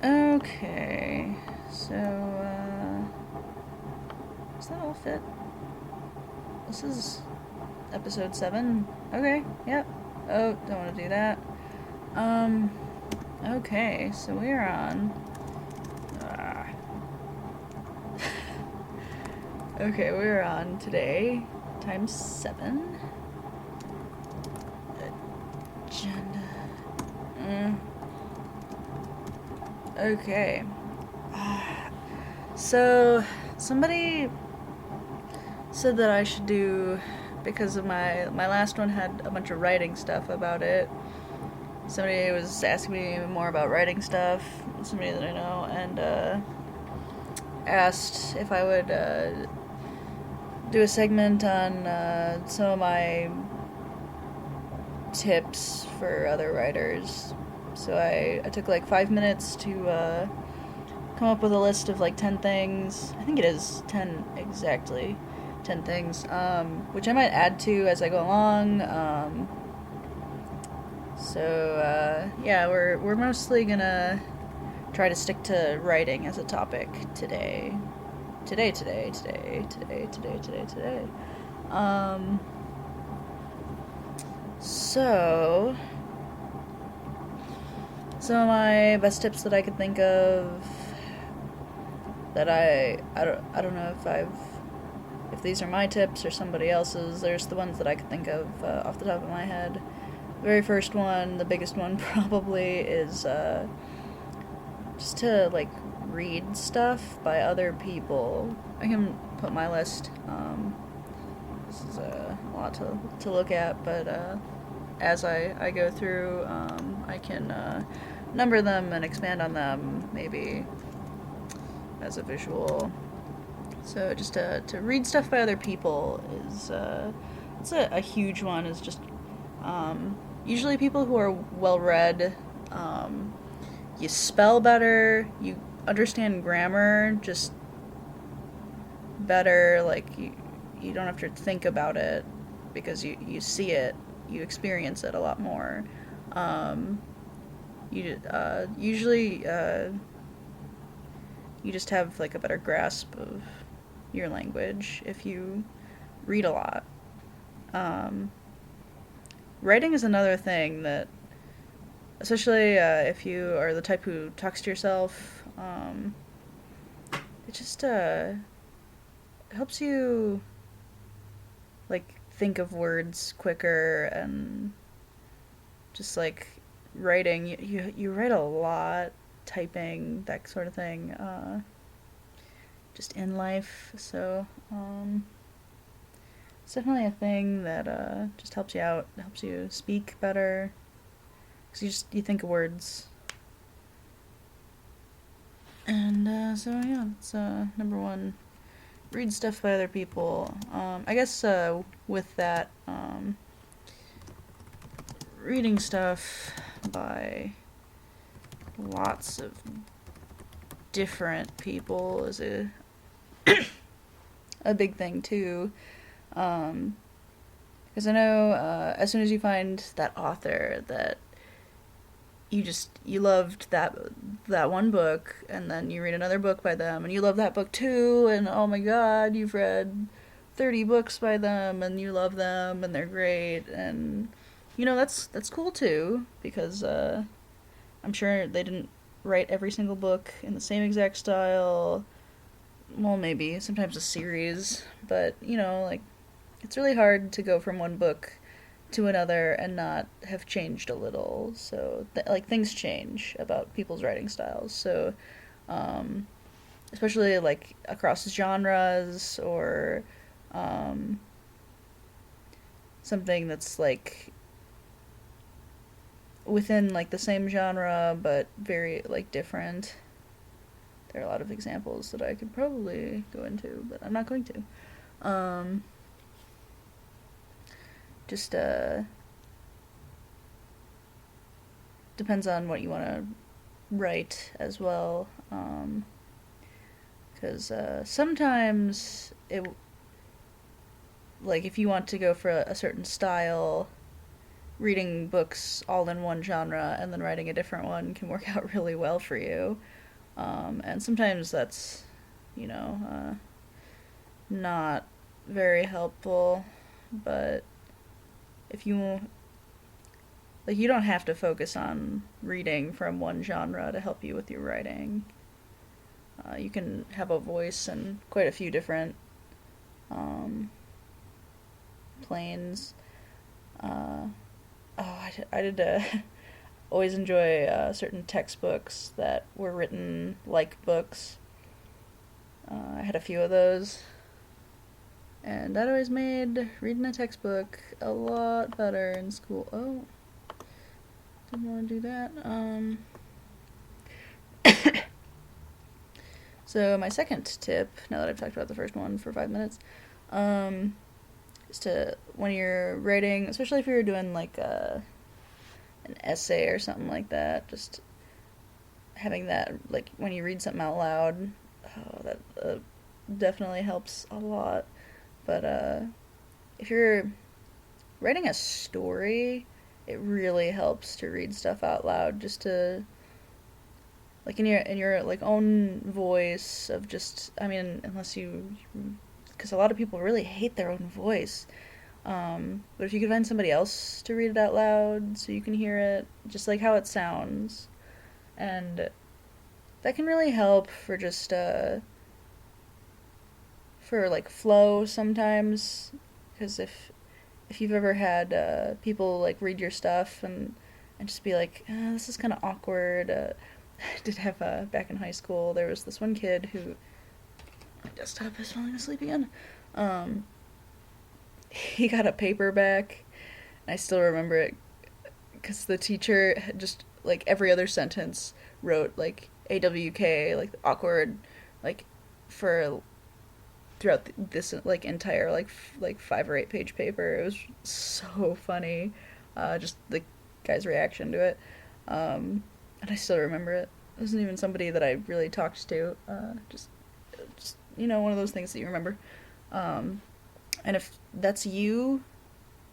Okay, so, does that all fit? This is episode 7. Okay, yep. Oh, don't want to do that. Um, okay, so we're on. Ah. Okay, we're on today, times 7. Agenda. Okay. So, somebody said that I should do, because of my last one had a bunch of writing stuff about it. Somebody was asking me more about writing stuff, somebody that I know, and asked if I would do a segment on some of my tips for other writers. So I took like 5 minutes to come up with a list of like 10 things. I think it is 10 exactly. 10 things, which I might add to as I go along. Yeah, we're mostly gonna try to stick to writing as a topic today. Today. Um, so, some of my best tips that I could think of that I don't know if these are my tips or somebody else's. There's the ones that I could think of off the top of my head. The very first one, the biggest one probably, is just to like read stuff by other people. I can put my list. This is a lot to look at, but as I go through, I can number them and expand on them, maybe as a visual. So just to read stuff by other people is it's a huge one. Is just usually people who are well read. You spell better. You understand grammar just better. Like you don't have to think about it because you see it, you experience it a lot more. You usually you just have like a better grasp of your language if you read a lot. Um, Writing is another thing that, especially if you are the type who talks to yourself, it just helps you like think of words quicker and just like writing. You write a lot, typing, that sort of thing. Just in life, so it's definitely a thing that just helps you out, helps you speak better, because you think of words. And so yeah, it's number one. Read stuff by other people. I guess with that, reading stuff by lots of different people is a big thing too. Because I know as soon as you find that author that you loved that one book, and then you read another book by them and you love that book too, and oh my god, you've read 30 books by them and you love them and they're great, and that's cool too, because I'm sure they didn't write every single book in the same exact style. Well, maybe sometimes a series, but like it's really hard to go from one book to another and not have changed a little. So like things change about people's writing styles. So um, especially like across genres, or um, something that's like within like the same genre but very like different. There are a lot of examples that I could probably go into, but I'm not going to. Just depends on what you want to write as well. Because sometimes it, like if you want to go for a certain style, reading books all in one genre and then writing a different one can work out really well for you. And sometimes that's, you know, not very helpful, but if you, like, you don't have to focus on reading from one genre to help you with your writing. You can have a voice in quite a few different planes. I did always enjoy certain textbooks that were written like books. I had a few of those, and that always made reading a textbook a lot better in school. Oh, didn't want to do that. So my second tip, now that I've talked about the first one for 5 minutes, is to, when you're writing, especially if you're doing like an essay or something like that, just having that, like when you read something out loud, that definitely helps a lot. But if you're writing a story, it really helps to read stuff out loud, just to, like, in your like own voice of just, I mean, unless you, because a lot of people really hate their own voice. But if you could find somebody else to read it out loud so you can hear it, just like how it sounds, and that can really help for just for like flow sometimes. Because if you've ever had people like read your stuff and just be like, this is kind of awkward. I did have back in high school, there was this one kid who, my desktop is falling asleep again. He got a paperback, and I still remember it because the teacher had just, like, every other sentence wrote like AWK, like awkward, like for throughout this like entire like 5 or 8 page paper. It was so funny, just the guy's reaction to it, and I still remember it. It wasn't even somebody that I really talked to. Just one of those things that you remember. And if that's you,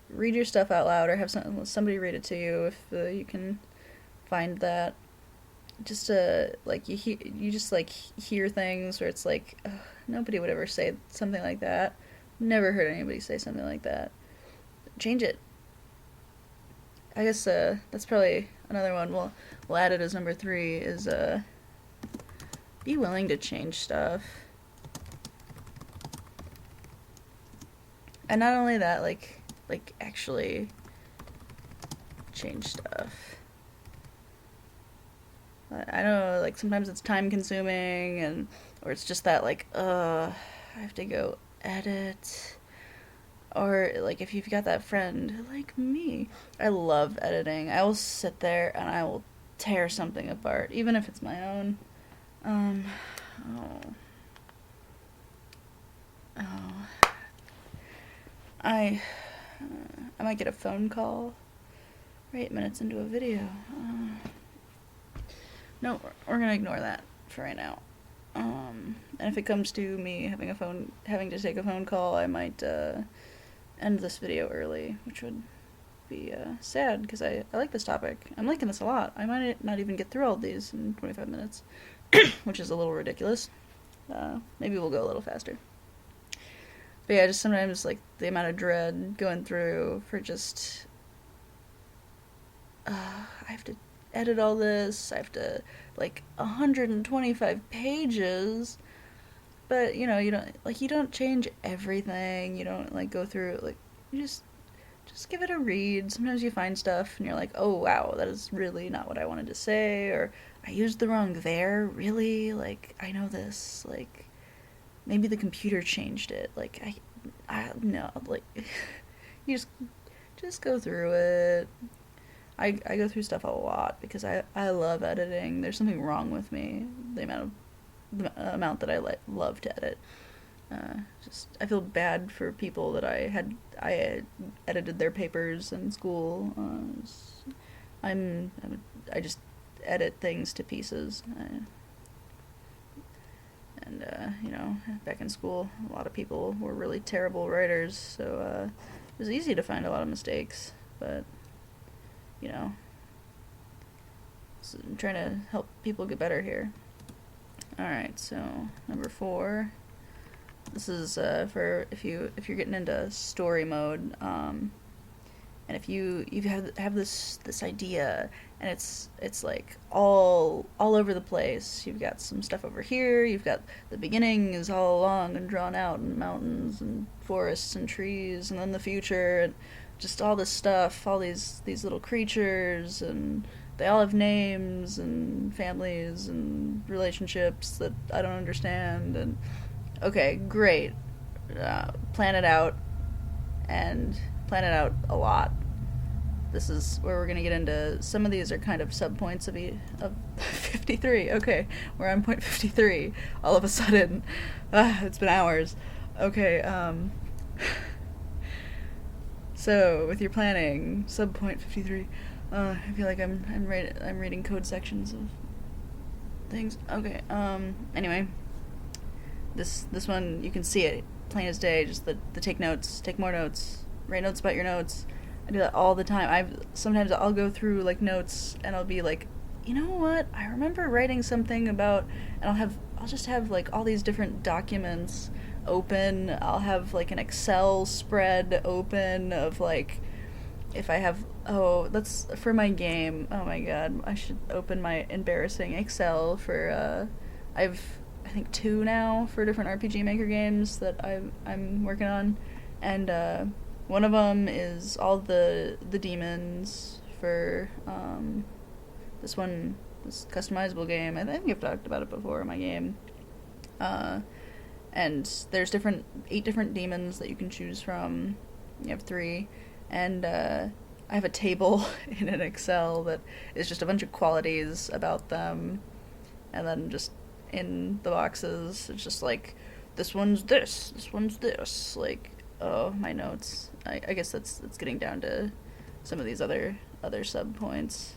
read your stuff out loud or have somebody read it to you if you can find that. Just like you just like hear things where it's like, nobody would ever say something like that. Never heard anybody say something like that. Change it. I guess that's probably another one. We'll add it as number 3 is be willing to change stuff. And not only that, like actually change stuff. I know, like, sometimes it's time consuming, or it's just that, like, I have to go edit. Or, like, if you've got that friend, like me, I love editing. I will sit there and I will tear something apart, even if it's my own. I might get a phone call. We're 8 minutes into a video. No, we're gonna ignore that for right now. And if it comes to me having to take a phone call, I might end this video early, which would be sad because I like this topic. I'm liking this a lot. I might not even get through all these in 25 minutes, which is a little ridiculous. Maybe we'll go a little faster. But yeah, just sometimes, like, the amount of dread going through for just, I have to edit all this, I have to, like, 125 pages, but, you don't change everything, you don't, like, go through, like, you just give it a read. Sometimes you find stuff, and you're like, oh, wow, that is really not what I wanted to say, or I used the wrong there, really, like, I know this, like, maybe the computer changed it. Like, I no, like, you just go through it. I go through stuff a lot because I love editing. There's something wrong with me, the amount that I love to edit. I feel bad for people that I edited their papers in school. I just edit things to pieces. And, back in school, a lot of people were really terrible writers, so it was easy to find a lot of mistakes. But you know, so I'm trying to help people get better here. Alright, so number 4. This is for if you're getting into story mode, and if you have this idea, and it's like all over the place. You've got some stuff over here. You've got the beginning is all long and drawn out, and mountains and forests and trees, and then the future, and just all this stuff, all these little creatures, and they all have names and families and relationships that I don't understand. And okay, great, plan it out, and plan it out a lot. This is where we're gonna get into. Some of these are kind of subpoints of 53. Okay, we're on point 53. All of a sudden, it's been hours. Okay, so with your planning, subpoint 53. I feel like I'm reading code sections of things. Okay. Anyway, this one you can see it plain as day. Just the take notes, take more notes, write notes about your notes. I do that all the time. Sometimes I'll go through like notes and I'll be like, you know what? I remember writing something about, and I'll just have like all these different documents open. I'll have like an Excel spread open of like, if I have, that's for my game. Oh my god, I should open my embarrassing Excel for, I think 2 now for different RPG Maker games that I'm working on, and one of them is all the demons for this customizable game. I think I've talked about it before in my game. And there's 8 different demons that you can choose from. You have 3, and I have a table in an Excel that is just a bunch of qualities about them, and then just in the boxes it's just like, this one's this, like, oh, my notes. I guess that's getting down to some of these other sub-points.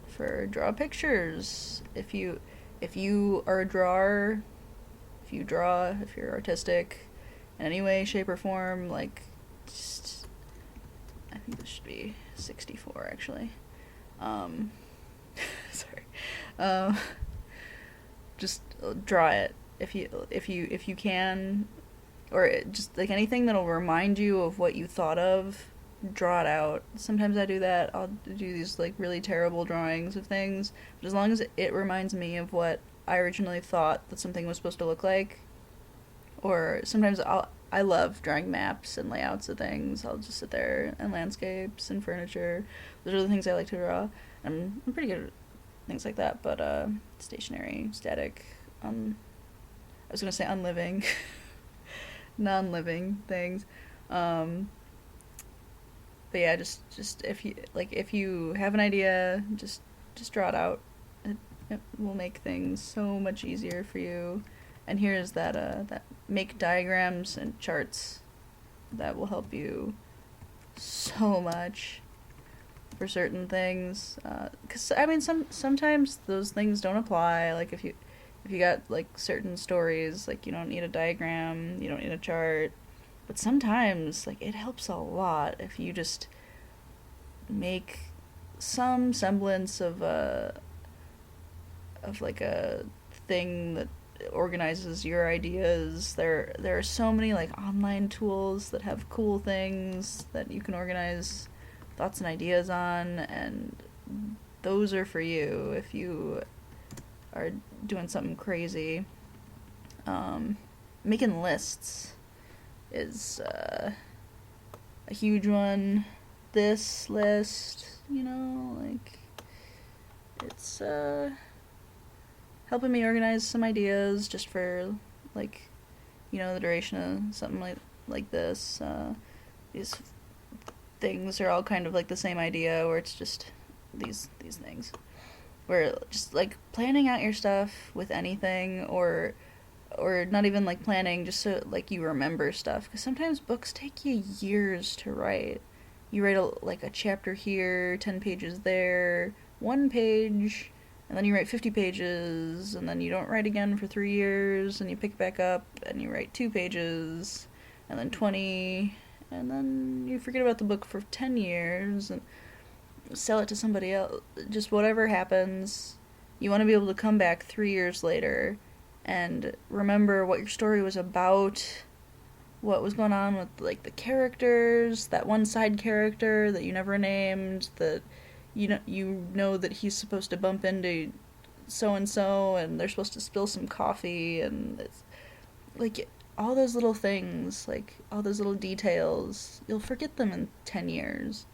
For draw pictures, if you are a drawer, if you're artistic in any way, shape, or form, like, just, I think this should be 64, actually. Sorry. Just draw it if you can, or just like anything that'll remind you of what you thought of. Draw it out. Sometimes I do that. I'll do these like really terrible drawings of things, but as long as it reminds me of what I originally thought that something was supposed to look like. Or sometimes I love drawing maps and layouts of things. I'll just sit there, and landscapes and furniture. Those are the things I like to draw. I'm pretty good at things like that, but stationary, static, I was gonna say unliving, non-living things. But yeah, just if you have an idea, just draw it out. It will make things so much easier for you. And here's that make diagrams and charts. That will help you so much for certain things. 'Cause I mean, sometimes those things don't apply. Like if you got like certain stories, like you don't need a diagram, you don't need a chart. But sometimes, like, it helps a lot if you just make some semblance of like a thing that organizes your ideas. There are so many like online tools that have cool things that you can organize thoughts and ideas on, and those are for you if you are doing something crazy. Making lists is a huge one. This list, like, it's helping me organize some ideas just for, like, the duration of something like this. These things are all kind of like the same idea, where it's just these things. Where just, like, planning out your stuff with anything, or not even, like, planning, just so, like, you remember stuff. Because sometimes books take you years to write. You write, a chapter here, 10 pages there, 1 page, and then you write 50 pages, and then you don't write again for 3 years, and you pick back up, and you write 2 pages, and then 20, and then you forget about the book for 10 years and sell it to somebody else. Just whatever happens, you want to be able to come back 3 years later and remember what your story was about, what was going on with like the characters, that one side character that you never named, that you know that he's supposed to bump into so and so and they're supposed to spill some coffee, and it's like all those little things, like all those little details, you'll forget them in 10 years.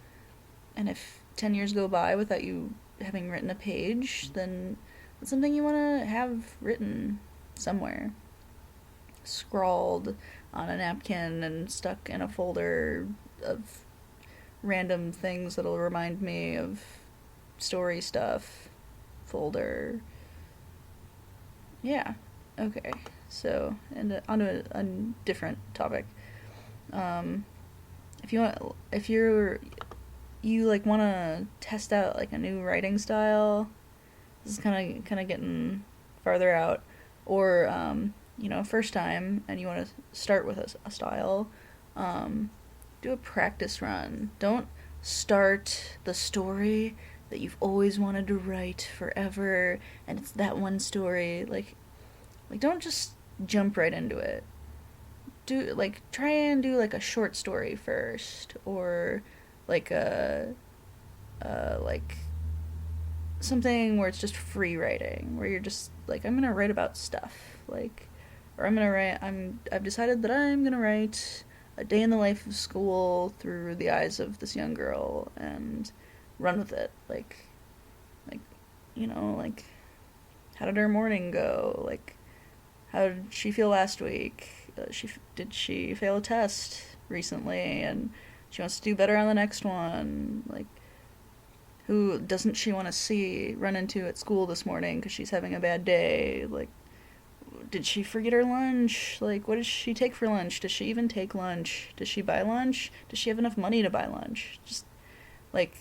And if 10 years go by without you having written a page, then it's something you want to have written somewhere, scrawled on a napkin and stuck in a folder of random things that'll remind me of story stuff folder. Yeah. Okay. So, and onto a different topic. If you like want to test out like a new writing style, this is kind of getting farther out, or first time, and you want to start with a style, do a practice run. Don't start the story that you've always wanted to write forever, and it's that one story. Like don't just jump right into it. Try and do like a short story first, or like like something where it's just free writing, where you're just like, I'm gonna write about stuff, like, or I've decided that I'm gonna write a day in the life of school through the eyes of this young girl and run with it, like like how did her morning go, like how did she feel last week, did she fail a test recently and she wants to do better on the next one, like who doesn't she want to run into at school this morning because she's having a bad day, like did she forget her lunch, like what does she take for lunch, does she even take lunch, does she buy lunch, does she have enough money to buy lunch, just like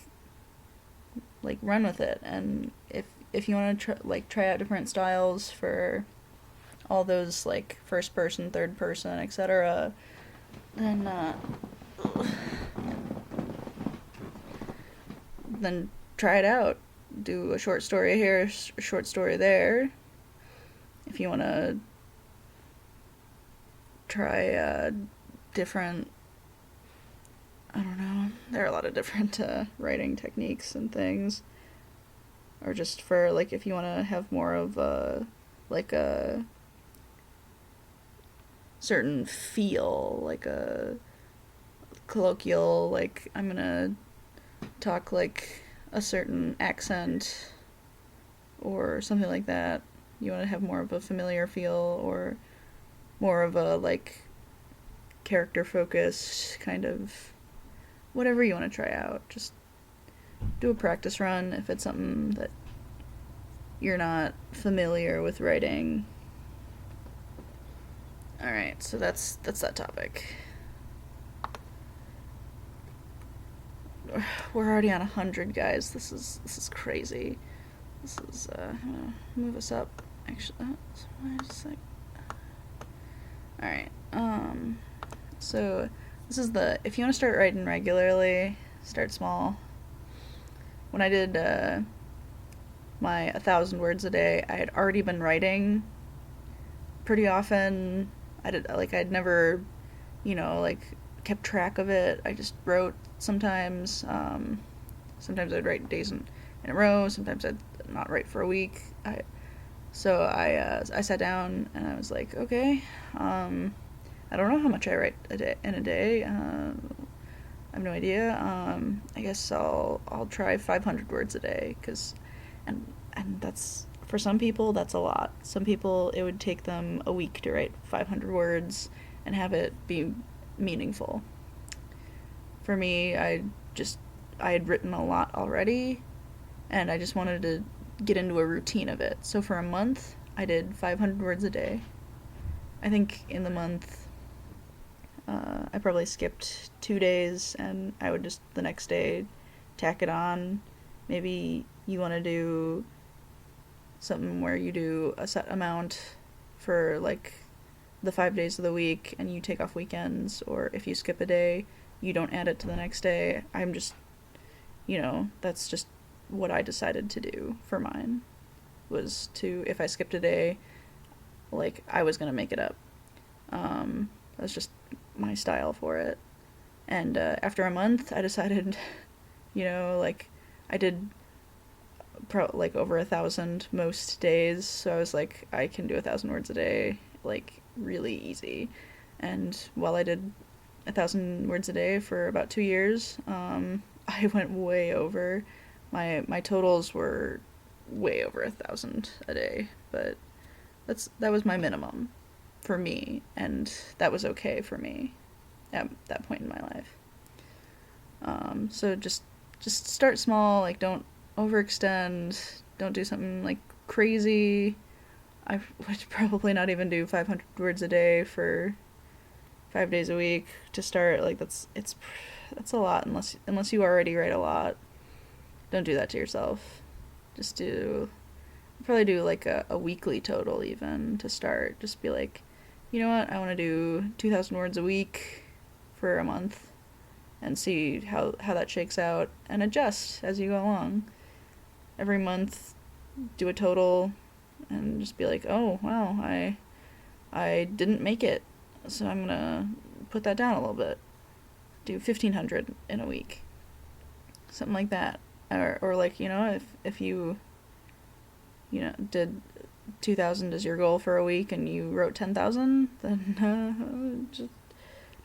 run with it. And if you want to try out different styles for all those like first person, third person, etc., then try it out. Do a short story here, a short story there. If you want to try different, I don't know, there are a lot of different writing techniques and things. Or just for like if you want to have more of a certain feel, like a colloquial, like I'm gonna talk like a certain accent or something like that. You want to have more of a familiar feel, or more of a like character focused kind of, whatever you want to try out. Just do a practice run if it's something that you're not familiar with writing. Alright, so that's that topic. We're already on 100, guys. This is crazy. This is I'm gonna move us up. Actually, just like. All right. So this is if you want to start writing regularly, start small. When I did my 1,000 words a day, I had already been writing pretty often. I'd never, kept track of it. I just wrote sometimes. Sometimes I'd write days in a row. Sometimes I'd not write for a week. So I sat down and I was like, okay, I don't know how much I write in a day. I have no idea. I guess I'll try 500 words a day, and that's, for some people that's a lot. Some people it would take them a week to write 500 words and have it be meaningful. For me, I had written a lot already, and I just wanted to get into a routine of it. So for a month, I did 500 words a day. I think in the month, I probably skipped 2 days, and I would just the next day tack it on. Maybe you want to do something where you do a set amount for like the 5 days of the week and you take off weekends, or if you skip a day, you don't add it to the next day. I'm just, that's just what I decided to do for mine, was to, if I skipped a day, like, I was going to make it up. That's just my style for it. And after a month, I decided, like, I did like over 1,000 most days, so I was like, I can do 1,000 words a day, like, really easy. And while I did 1,000 words a day for about 2 years, I went way over. My totals were way over 1,000 a day, but that was my minimum for me, and that was okay for me at that point in my life. So just start small, like, don't overextend, don't do something like crazy. I would probably not even do 500 words a day for 5 days a week to start. Like, that's a lot, unless you already write a lot. Don't do that to yourself. Just probably do like a weekly total even to start. Just be like, you know what, I want to do 2,000 words a week for a month, and see how that shakes out, and adjust as you go along. Every month, do a total, and just be like, oh, wow, I didn't make it, so I'm gonna put that down a little bit. Do 1,500 in a week. Something like that. Or like, if you did 2,000 as your goal for a week and you wrote 10,000, then just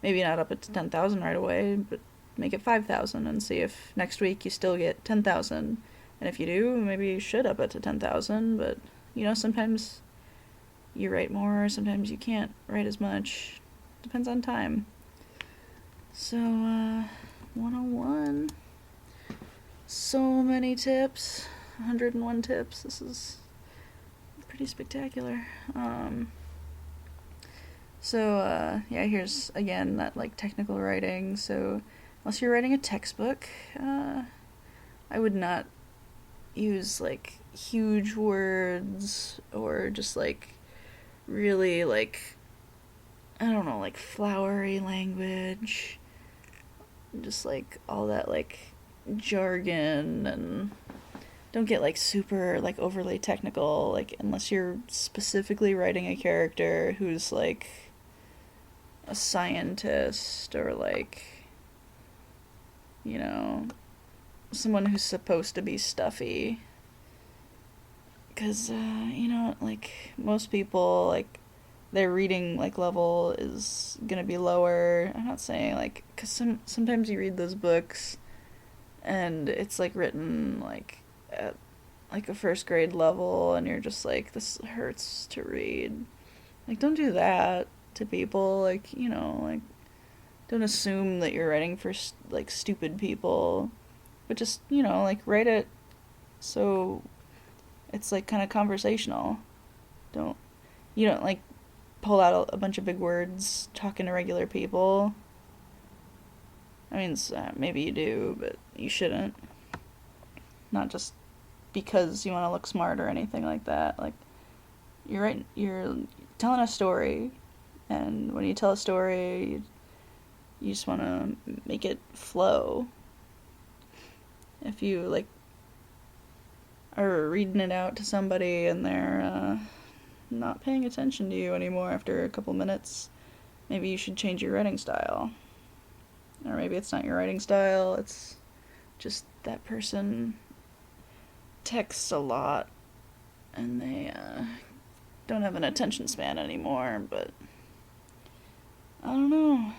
maybe not up it to 10,000 right away, but make it 5,000 and see if next week you still get 10,000. And if you do, maybe you should up it to 10,000, but, sometimes you write more, sometimes you can't write as much. Depends on time. So, 101. So many tips. 101 tips. This is pretty spectacular. Here's, again, that, like, technical writing. So, unless you're writing a textbook, I would not use, like, huge words, or just, like, really, like, I don't know, like, flowery language. Just, like, all that, like, jargon, and don't get, like, super, like, overly technical, like, unless you're specifically writing a character who's, like, a scientist, or, like, someone who's supposed to be stuffy. Because, like, most people, like, their reading, like, level is gonna be lower. I'm not saying, like, because sometimes you read those books and it's, like, written, like, at, like, a first grade level, and you're just like, this hurts to read. Like, don't do that to people. Like, like, don't assume that you're writing for, like, stupid people, but just, like, write it so it's, like, kind of conversational. You don't, like, pull out a bunch of big words talking to regular people. I mean, maybe you do, but you shouldn't. Not just because you want to look smart or anything like that. Like, you're telling a story, and when you tell a story, you just want to make it flow. If you, like, are reading it out to somebody and they're not paying attention to you anymore after a couple minutes, maybe you should change your writing style. Or maybe it's not your writing style, it's just that person texts a lot and they don't have an attention span anymore, but I don't know.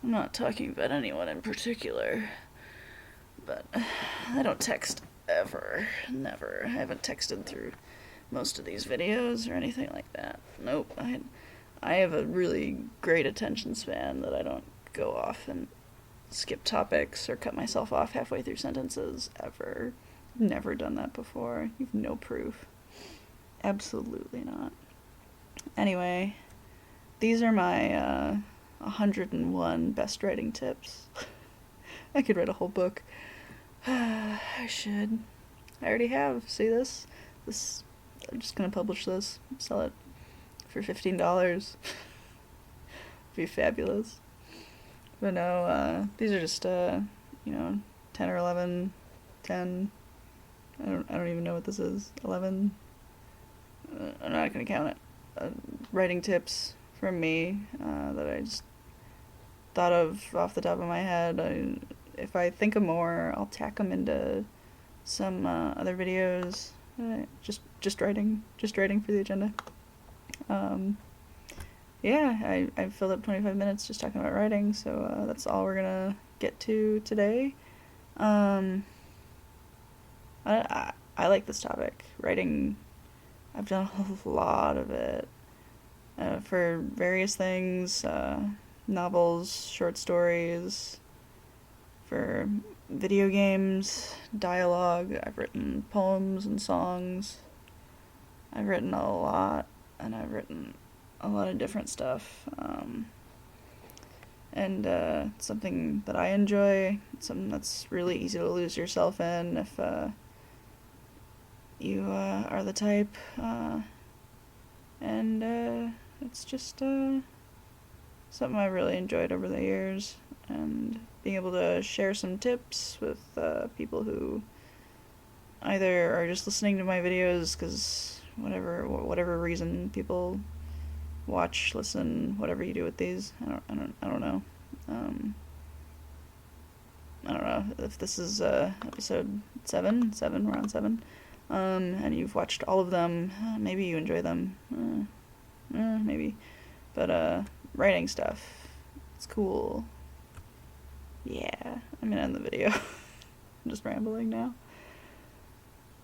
I'm not talking about anyone in particular, but I don't text ever. Never. I haven't texted through most of these videos or anything like that. Nope. I have a really great attention span that I don't go off and skip topics or cut myself off halfway through sentences ever. Never done that before. You've no proof. Absolutely not. Anyway, these are my 101 best writing tips. I could write a whole book. I should. I already have. See this? I'm just gonna publish this. Sell it for $15. Be fabulous. But no, these are just, 10 or 11, 10. I don't even know what this is. 11. I'm not gonna count it. Writing tips from me that I just thought of off the top of my head. If I think of more, I'll tack them into some other videos. Just writing for the agenda. Yeah, I filled up 25 minutes just talking about writing, so that's all we're gonna get to today. I like this topic. Writing, I've done a lot of it for various things, novels, short stories, for video games, dialogue. I've written poems and songs. I've written a lot, and I've written a lot of different stuff. And it's something that I enjoy. It's something that's really easy to lose yourself in if you are the type. And it's just something I really enjoyed over the years. And being able to share some tips with people who either are just listening to my videos because whatever reason people watch, listen, whatever you do with these. I don't know. I don't know if this is episode 7. We're on 7. And you've watched all of them. Maybe you enjoy them. Maybe. But writing stuff, it's cool. Yeah, I'm gonna end the video. I'm just rambling now.